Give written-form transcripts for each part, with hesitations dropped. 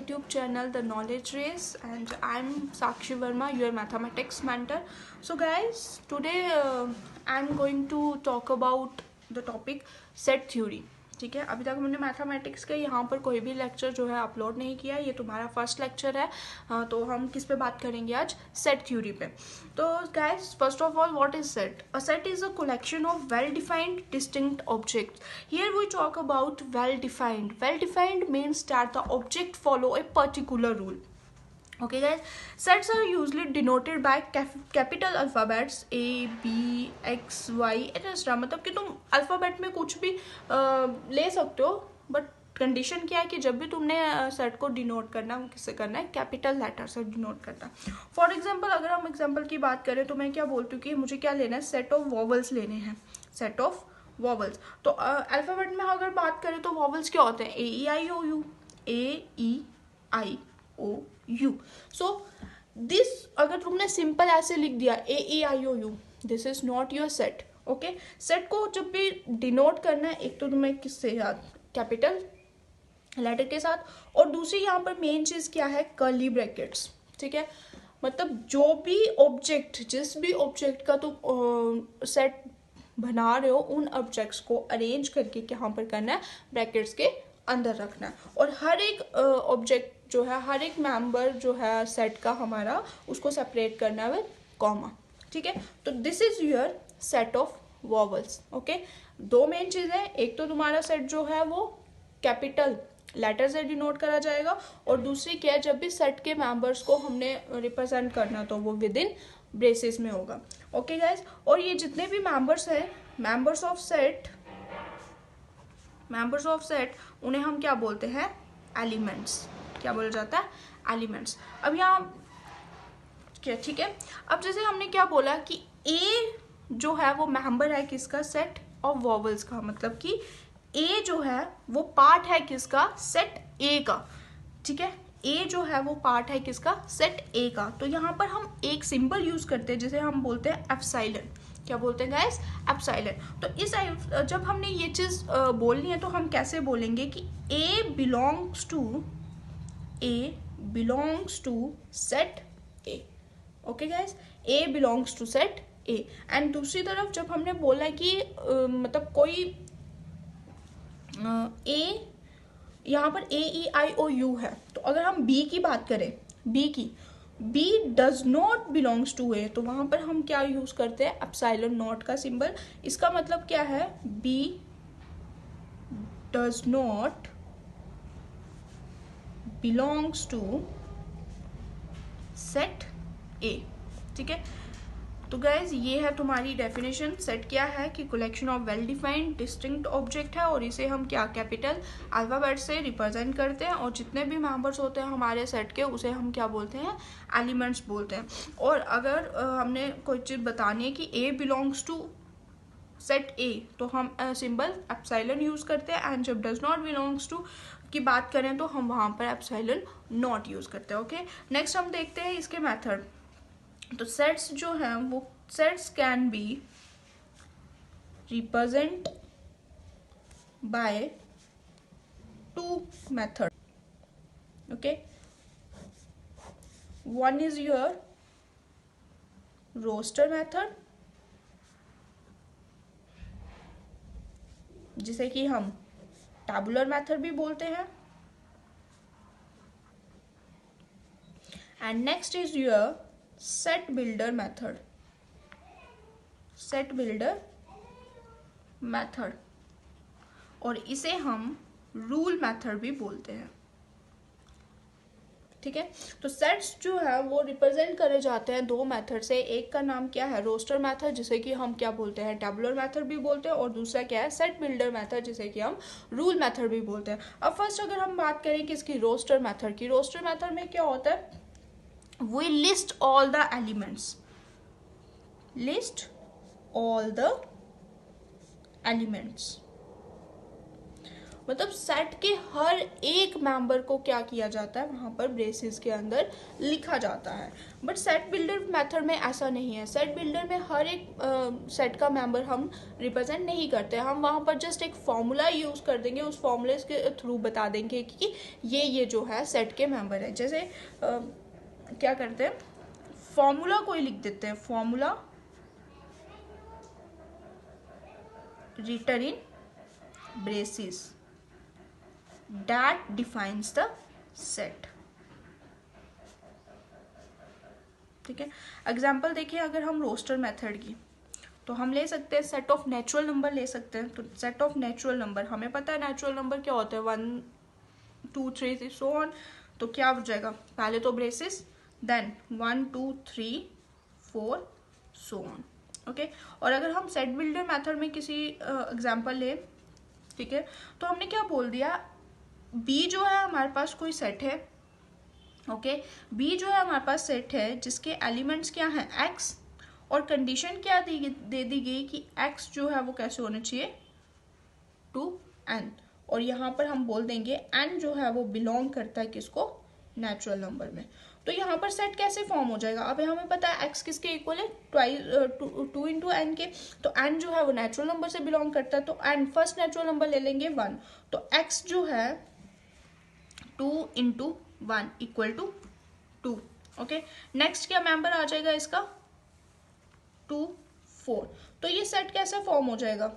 YouTube channel The Knowledge Race, and I'm Sakshi Verma, your mathematics mentor. So guys, today I'm going to talk about the topic set theory. ठीक है, अभी तक हमने mathematics का यहाँ पर कोई भी लेक्चर जो है अपलोड नहीं किया, ये तुम्हारा फर्स्ट लेक्चर है. तो हम किस पे बात करेंगे आज? सेट थ्योरी पे. तो guys, first of all, what is set? A set is a collection of well defined distinct objects. Here we talk about well defined. Well defined means that the object follow a particular rule. Okay guys, sets are usually denoted by capital alphabets A, B, X, Y, etc. मतलब कि तुम alphabet में कुछ भी ले सकते हो, but condition क्या है कि जब भी तुमने सेट को डिनोट करना है, वो किससे करना है? कैपिटल लेटर से डिनोट करना है. फॉर एग्जांपल, अगर हम एग्जांपल की बात करें तो मैं क्या बोलती हूँ कि मुझे क्या लेना है? सेट ऑफ वॉवल्स लेने हैं. Set of vowels. तो अल्फ़ाबेट में अगर बात करें तो वॉवल्स क्या होते हैं? A, E, I, O, U. A, E, I, O, U. So this, अगर तुमने सिंपल ऐसे लिख दिया A, E, I, O, U, this is not your set. Okay, set को जब भी डिनोट करना है, एक तो तुम्हें किससे याद? कैपिटल लेटर के साथ, और दूसरी यहाँ पर मेन चीज क्या है? Curly brackets. ठीक है, मतलब जो भी ऑब्जेक्ट, जिस भी ऑब्जेक्ट का तुम सेट बना रहे हो, उन ऑब्जेक्ट्स को अरेंज करके यहाँ पर करना है, ब्रैकेट्स के अंदर रखना है. और हर एक ऑब्जेक्ट जो है, हर एक मेंबर जो है सेट का हमारा, उसको सेपरेट करना है विद कॉमा. ठीक है, तो this is your set of vowels. Okay, दो मेन चीज है, एक तो तुम्हारा सेट जो है वो कैपिटल लेटर से डिनोट करा जाएगा, और दूसरी क्या है? जब भी सेट के मेंबर्स को हमने रिप्रेजेंट करना तो वो विद इन ब्रेसेस में होगा. ओके गाइज, और ये जितने भी मेंबर्स हैं, मेंबर्स ऑफ सेट, उन्हें हम क्या बोलते हैं? एलिमेंट्स. क्या बोला जाता है? एलिमेंट्स. अब यहाँ क्या, ठीक है, अब जैसे हमने क्या बोला कि ए जो है वो मेंबर है किसका? सेट ऑफ वॉवल्स का. मतलब कि ए जो है वो पार्ट है किसका? सेट ए का. ठीक है, ए जो है वो पार्ट है किसका? सेट ए का. तो यहाँ पर हम एक सिंबल यूज करते हैं जिसे हम बोलते हैं एप्सिलॉन. क्या बोलते हैं गाइस? एप्सिलॉन. तो इस जब हमने ये चीज बोलनी है तो हम कैसे बोलेंगे कि A belongs to set A. Okay guys, A belongs to set A. And दूसरी तरफ जब हमने बोला है कि मतलब कोई ए, यहाँ पर A, E, I, O, U है, तो अगर हम B की बात करें, B does not belongs to A, तो वहां पर हम क्या यूज करते हैं? एप्सिलॉन नॉट का सिंबल. इसका मतलब क्या है? B does not belongs to set A. ठीक है, तो गाइज ये है तुम्हारी डेफिनेशन. सेट क्या है? कि collection of well defined distinct object है, और इसे हम क्या? कैपिटल अल्फाबेट से रिप्रेजेंट करते हैं, और जितने भी मेंबर्स होते हैं हमारे सेट के, उसे हम क्या बोलते हैं? एलिमेंट्स बोलते हैं. और अगर हमने कोई चीज़ बतानी है कि ए बिलोंग्स टू सेट ए, तो हम सिंबल एप्सिलॉन यूज करते हैं. एंड जब डज नॉट बिलोंग्स टू की बात करें तो हम वहां पर एप्सिलॉन नॉट यूज करते हैं. ओके, नेक्स्ट हम देखते हैं इसके मेथड. तो सेट्स जो हैं वो, sets can be represent by two method. Okay, one is your roster method, जिसे कि हम टैबुलर मेथड भी बोलते हैं. And next is your set builder method, और इसे हम रूल मेथड भी बोलते हैं. ठीक है, तो सेट्स जो है वो रिप्रेजेंट करे जाते हैं दो मेथड से. एक का नाम क्या है? रोस्टर मेथड, जिसे कि हम क्या बोलते हैं? टैबुलर मेथड भी बोलते हैं. और दूसरा क्या है? सेट बिल्डर मेथड, जिसे कि हम रूल मेथड भी बोलते हैं. अब फर्स्ट अगर हम बात करें किसकी? रोस्टर मेथड की. रोस्टर मेथड में क्या होता है? We list all the elements. मतलब सेट के हर एक मेंबर को क्या किया जाता है, वहाँ पर ब्रेसेस के अंदर लिखा जाता है। बट सेट बिल्डर मेथड में ऐसा नहीं है। सेट बिल्डर में हर एक सेट का मेंबर हम रिप्रेजेंट नहीं करते, हम वहाँ पर जस्ट एक फॉर्मूला यूज़ कर देंगे, उस फॉर्मूले के थ्रू बता देंगे कि ये जो है सेट के मेंबर है। जैसे क्या करते हैं, फॉर्मूला कोई लिख देते हैं, formula written in braces that defines the set। ठीक है, एग्जाम्पल देखिए, अगर हम रोस्टर मेथड की, तो हम ले सकते हैं सेट ऑफ नेचुरल नंबर ले सकते हैं। तो सेट ऑफ नेचुरल नंबर, हमें पता है नेचुरल नंबर क्या होता है, 1 2 3 सो ऑन। तो क्या हो जाएगा, पहले तो braces, then 1 2 3 4 so on. Okay, और अगर हम सेट बिल्डर मेथड में किसी एग्जांपल ले, ठीक है, तो हमने क्या बोल दिया, बी जो है हमारे पास कोई सेट है। ओके, बी जो है हमारे पास सेट है जिसके एलिमेंट्स क्या हैं, एक्स, और कंडीशन क्या दे दी गई कि एक्स जो है वो कैसे होना चाहिए, टू एन। और यहाँ पर हम बोल देंगे एन जो है वो बिलोंग करता है किसको, नेचुरल नंबर में। तो यहाँ पर सेट कैसे फॉर्म हो जाएगा, अब हमें पता है एक्स किसके इक्वल है, टू इंटू एन के। तो एन जो है वो नेचुरल नंबर से बिलोंग करता है, तो एन फर्स्ट नेचुरल नंबर ले लेंगे 1। तो एक्स जो है 2 into 1 equal to 2। Okay, next क्या मेंबर आ जाएगा इसका, 2 4। तो ये सेट कैसे फॉर्म हो जाएगा,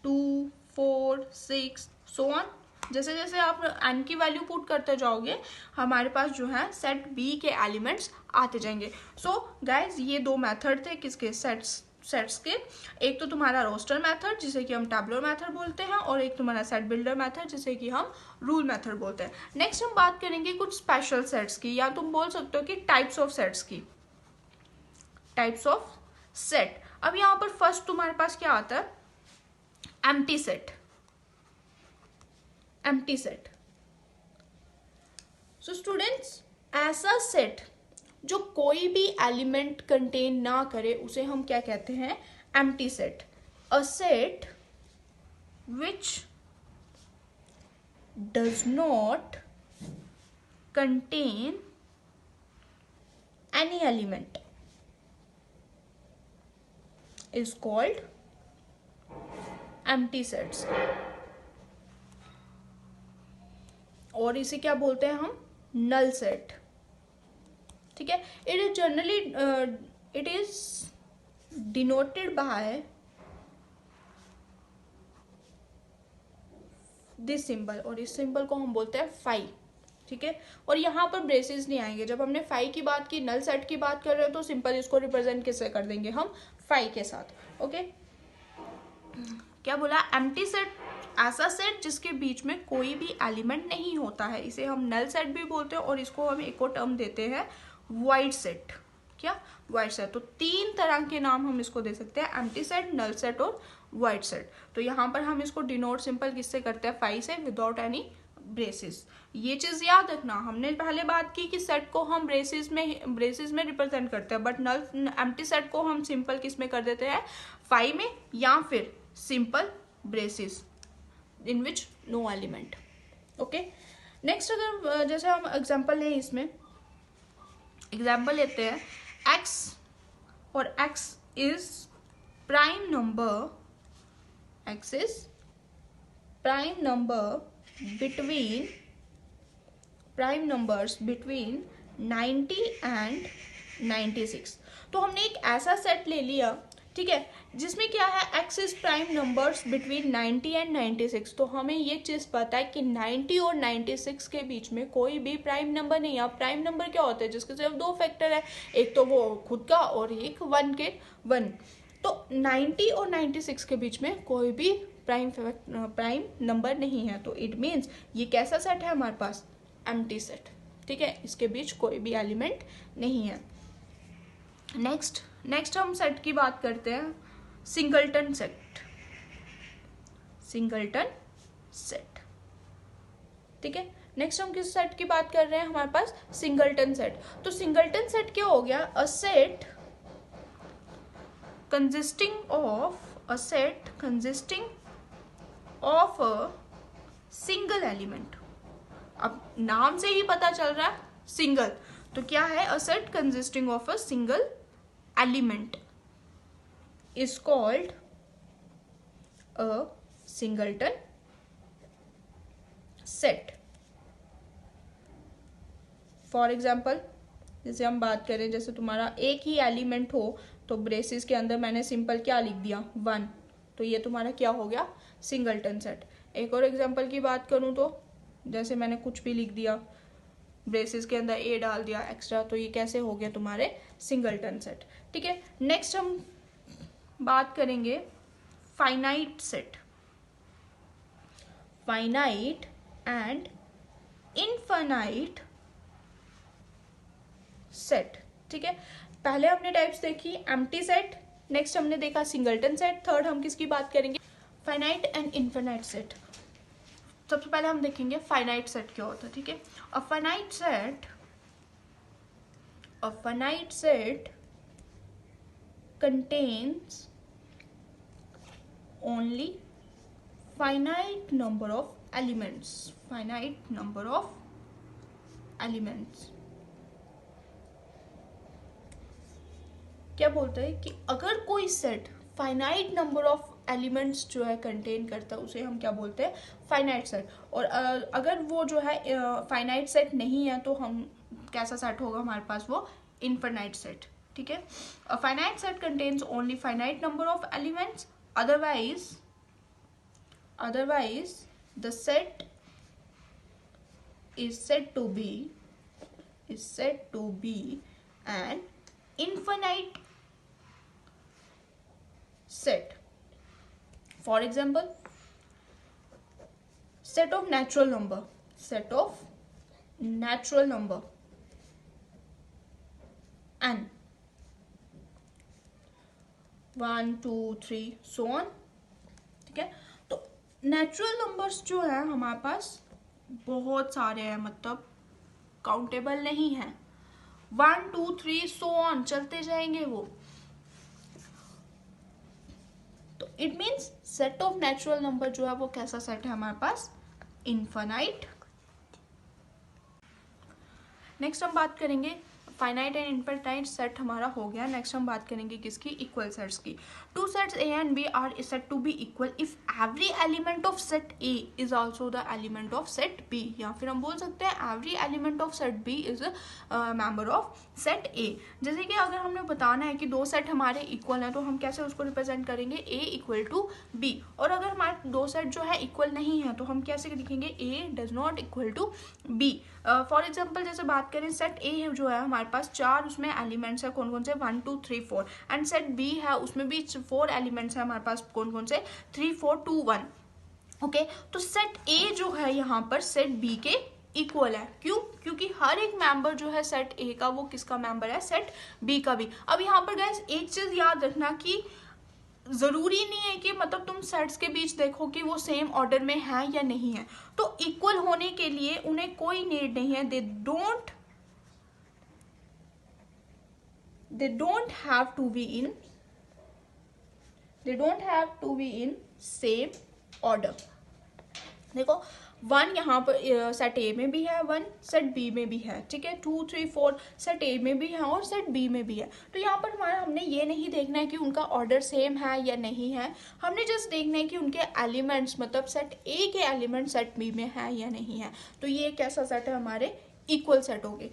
2 4 6 सो ऑन। जैसे जैसे आप एन की वैल्यू पुट करते जाओगे, हमारे पास जो है सेट बी के एलिमेंट्स आते जाएंगे। सो गाइज, ये दो मेथड थे किसके, सेट्स के। एक तो तुम्हारा रोस्टर मेथड जिसे कि हम टैबुलर मेथड बोलते हैं, और एक तुम्हारा सेट बिल्डर मेथड जिसे कि हम रूल मेथड बोलते हैं। नेक्स्ट हम बात करेंगे कुछ स्पेशल सेट्स की, या तुम बोल सकते हो कि टाइप्स ऑफ सेट्स की, टाइप्स ऑफ सेट। अब यहाँ पर फर्स्ट तुम्हारे पास क्या आता है, empty set. Empty set, so students, ऐसा सेट जो कोई भी एलिमेंट कंटेन ना करे उसे हम क्या कहते हैं, empty set. A set which does not contain any element is called empty sets. और इसे क्या बोलते हैं हम, नल सेट। ठीक है, it is generally it is denoted by this symbol, और इस सिंबल को हम बोलते हैं फाई। ठीक है, और यहाँ पर ब्रेसेस नहीं आएंगे। जब हमने फाई की बात की, नल सेट की बात कर रहे हो, तो सिंपल इसको रिप्रेजेंट किससे कर देंगे हम, फाई के साथ। ओके, क्या बोला, एम्प्टी सेट ऐसा सेट जिसके बीच में कोई भी एलिमेंट नहीं होता है, इसे हम नल सेट भी बोलते हैं, और इसको हम एक और टर्म देते हैं वाइड सेट। क्या, वाइड सेट। तो 3 तरह के नाम हम इसको दे सकते हैं, एम्प्टी सेट, नल सेट और वाइड सेट। तो यहाँ पर हम इसको डिनोट सिंपल किससे करते हैं, फाई से, विदाउट एनी ब्रेसेस। ये चीज याद रखना, हमने पहले बात की कि सेट को हम ब्रेसेस में रिप्रेजेंट करते हैं, बट नल एम्प्टी सेट को हम सिंपल किस में कर देते हैं, फाई में, या फिर simple braces in which no element. Okay, next अगर जैसे हम एग्जाम्पल लें, इसमें एग्जाम्पल लेते हैं x, और x is prime number, x is prime number between, prime numbers between 90 and 96। तो हमने एक ऐसा सेट ले लिया, ठीक है, जिसमें क्या है, x is prime numbers between 90 and 96। तो हमें ये चीज़ पता है कि 90 और 96 के बीच में कोई भी प्राइम नंबर नहीं है। अब प्राइम नंबर क्या होता है, जिसके सिर्फ 2 फैक्टर है, एक तो वो खुद का और एक 1 के 1। तो 90 और 96 के बीच में कोई भी प्राइम नंबर नहीं है। तो इट मीन्स ये कैसा सेट है हमारे पास, एम्प्टी सेट। ठीक है, इसके बीच कोई भी एलिमेंट नहीं है। नेक्स्ट हम सेट की बात करते हैं, सिंगलटन सेट। सिंगलटन सेट, ठीक है, नेक्स्ट हम किस सेट की बात कर रहे हैं, हमारे पास सिंगलटन सेट। तो सिंगलटन सेट क्या हो गया, a set consisting of a single element. अब नाम से ही पता चल रहा है सिंगल, तो क्या है, a set consisting of a single element is called a singleton set. For example, जैसे हम बात करें, जैसे तुम्हारा एक ही एलिमेंट हो तो ब्रेसिस के अंदर मैंने सिंपल क्या लिख दिया, 1, तो ये तुम्हारा क्या हो गया, सिंगलटन सेट। एक और एग्जांपल की बात करूं तो जैसे मैंने कुछ भी लिख दिया, ब्रेसिस के अंदर ए डाल दिया एक्स्ट्रा, तो ये कैसे हो गया तुम्हारे सिंगलटन सेट। ठीक है, नेक्स्ट हम बात करेंगे finite set. Finite and infinite set. ठीक है, पहले हमने टाइप्स देखी एम्प्टी सेट, नेक्स्ट हमने देखा सिंगलटन सेट, थर्ड हम किसकी बात करेंगे, फाइनाइट एंड इनफाइनाइट सेट। सबसे पहले हम देखेंगे फाइनाइट सेट क्या होता है। ठीक है, a finite set contains only finite number of elements, finite number of elements। क्या बोलता है कि अगर कोई set finite number of elements जो है कंटेन करता है उसे हम क्या बोलते हैं, फाइनाइट सेट। और अगर वो जो है फाइनाइट सेट नहीं है तो हम कैसा सेट होगा हमारे पास, वो इनफाइनाइट सेट। ठीक है, a finite set contains only finite number of elements, otherwise the set is said to be an infinite set। For example, set of natural number n, 1 2 3 so on। ठीक है, तो natural numbers जो है हमारे पास बहुत सारे हैं, मतलब काउंटेबल नहीं है, 1 2 3 सो ऑन चलते जाएंगे वो। तो it means set of natural number जो है वो कैसा सेट है हमारे पास, इनफाइनाइट। नेक्स्ट हम बात करेंगे फाइनाइट एंड इनफाइनाइट सेट हमारा हो गया। नेक्स्ट हम बात करेंगे किसकी, इक्वल सेट्स की। Two sets A and B are said to be equal if every element of set A is also the element of set B, या फिर हम बोल सकते हैं every element of set B is member of set A. जैसे कि अगर हमने बताना है कि दो सेट हमारे इक्वल हैं तो हम कैसे उसको रिप्रेजेंट करेंगे, ए इक्वल टू बी। और अगर हमारे दो सेट जो है इक्वल नहीं है तो हम कैसे लिखेंगे, A does not equal to B. For example जैसे बात करें, सेट ए जो है हमारे पास 4 उसमें एलिमेंट्स है, कौन कौन से, 1 2 3 4, एंड सेट बी है उसमें भी 4 एलिमेंट्स है हमारे पास, कौन कौन से, 3 4 2 1। ओके, तो सेट ए जो है यहाँ पर सेट बी के इक्वल है। क्यों, क्योंकि हर एक मेंबर जो है सेट ए का वो किसका मेंबर है, सेट बी का भी। अब यहाँ पर गाइस एक चीज याद रखना कि जरूरी नहीं है कि मतलब तुम सेट्स के बीच देखो कि वो सेम ऑर्डर में है या नहीं है, तो इक्वल होने के लिए उन्हें कोई नीड नहीं है, दे don't have to be in same order। देखो 1 यहाँ पर सेट ए में भी है, 1 सेट बी में भी है। ठीक है, 2 3 4 सेट ए में भी है और सेट बी में भी है। तो यहाँ पर हमारा हमने ये नहीं देखना है कि उनका ऑर्डर सेम है या नहीं है, हमने जस्ट देखना है कि उनके एलिमेंट्स, मतलब सेट ए के एलिमेंट सेट बी में है या नहीं है। तो ये कैसा सेट है, हमारे इक्वल सेट हो गए।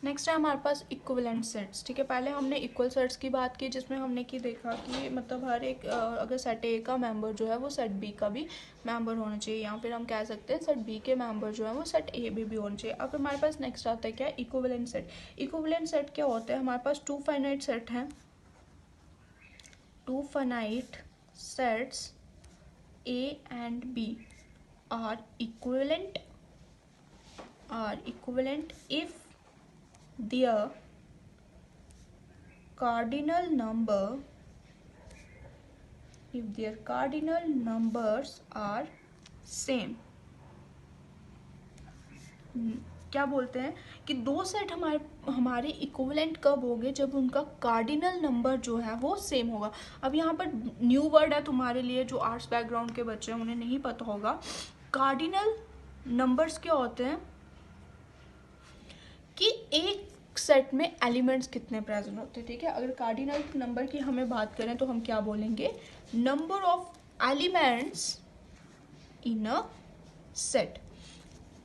नेक्स्ट है हमारे पास इक्विवेलेंट सेट्स। ठीक है, पहले हमने इक्वल सेट्स की बात की जिसमें हमने की देखा कि मतलब हर एक अगर सेट ए का मेंबर जो है वो सेट बी का भी मेंबर होना चाहिए, या फिर हम कह सकते हैं सेट बी के मेंबर जो है वो सेट ए भी होना चाहिए। अब हमारे पास नेक्स्ट आता है क्या, इक्विवेलेंट सेट। इक्विवेलेंट सेट क्या होता है, हमारे पास 2 फाइनाइट सेट हैं, 2 finite sets A and B are equivalent if their cardinal numbers are same। क्या बोलते हैं कि दो सेट हमारे इक्विवेलेंट कब होंगे, जब उनका कार्डिनल नंबर जो है वो सेम होगा। अब यहाँ पर न्यू वर्ड है तुम्हारे लिए, जो आर्ट्स बैकग्राउंड के बच्चे हैं उन्हें नहीं पता होगा। कार्डिनल नंबर्स क्या होते हैं कि एक सेट में एलिमेंट्स कितने प्रेजेंट होते हैं, ठीक है। अगर कार्डिनल नंबर की हमें बात करें तो हम क्या बोलेंगे, number of elements in a set,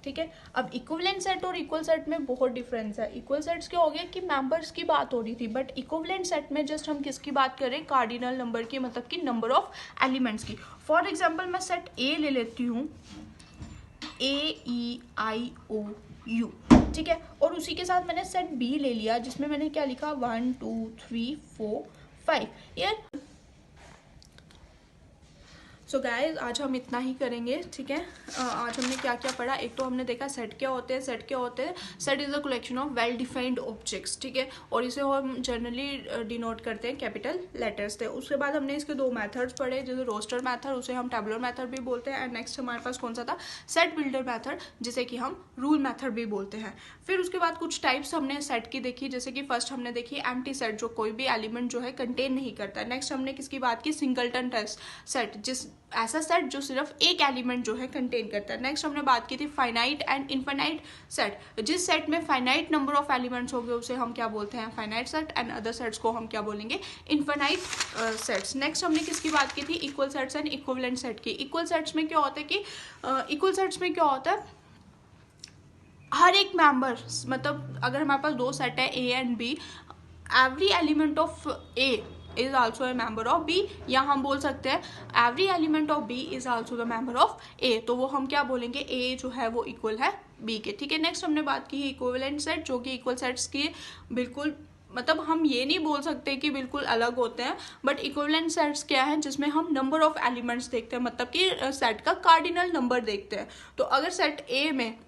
ठीक है। अब इक्विवेलेंट सेट और इक्वल सेट में बहुत डिफरेंस है। इक्वल सेट्स क्या हो गया कि मेंबर्स की बात हो रही थी, बट इक्विवेलेंट सेट में जस्ट हम किसकी बात करें, कार्डिनल नंबर की, मतलब कि नंबर ऑफ एलिमेंट्स की। फॉर एग्जांपल मैं सेट ए ले लेती हूँ, AEIOU, ठीक है, और उसी के साथ मैंने सेट बी ले लिया जिसमें मैंने क्या लिखा 1 2 3 4 5। यार सो गाइज आज हम इतना ही करेंगे, ठीक है। आज हमने क्या क्या पढ़ा, एक तो हमने देखा सेट क्या होते हैं। सेट क्या होते हैं, set is a collection of well defined objects, ठीक है, और इसे हम जनरली डिनोट करते हैं कैपिटल लेटर्स से। उसके बाद हमने इसके दो मेथड्स पढ़े, जैसे रोस्टर मेथड, उसे हम टेबुलर मेथड भी बोलते हैं, एंड नेक्स्ट हमारे पास कौन सा था, सेट बिल्डर मेथड, जिसे कि हम रूल मेथड भी बोलते हैं। फिर उसके बाद कुछ टाइप्स हमने सेट की देखी, जैसे कि फर्स्ट हमने देखी एम्प्टी सेट, जो कोई भी एलिमेंट जो है कंटेन नहीं करता। नेक्स्ट हमने किसकी बात की, सिंगलटन सेट, जिस ऐसा सेट जो सिर्फ एक एलिमेंट जो है कंटेन करता है। नेक्स्ट हमने बात की थी फाइनाइट एंड इनफाइनाइट सेट, जिस सेट में फाइनाइट नंबर ऑफ एलिमेंट्स होंगे उसे हम क्या बोलते हैं, finite set, and other sets को हम क्या बोलेंगे, इनफाइनाइट सेट्स। नेक्स्ट हमने किसकी बात की थी, equal sets and equivalent set की। इक्वल सेट्स में क्या होता है कि इक्वल सेट्स में क्या होता है, हर एक मेंबर, मतलब अगर हमारे पास दो सेट है A and B, every element of A is also a member of B, या हम बोल सकते हैं every element of B is also the member of A, तो वो हम क्या बोलेंगे, A जो है वो इक्वल है B के, ठीक है। नेक्स्ट हमने बात की इक्विवेलेंट सेट, जो कि इक्वल सेट्स की बिल्कुल, मतलब हम ये नहीं बोल सकते कि बिल्कुल अलग होते हैं, बट इक्विवेलेंट सेट्स क्या है, जिसमें हम नंबर ऑफ एलिमेंट्स देखते हैं, मतलब कि सेट का कार्डिनल नंबर देखते हैं। तो अगर सेट ए में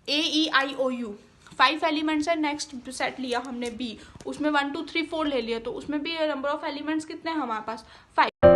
AEIOU 5 एलिमेंट्स है, नेक्स्ट सेट लिया हमने बी, उसमें 1 2 3 4 ले लिया, तो उसमें भी नंबर ऑफ एलिमेंट्स कितने हैं हमारे पास 5।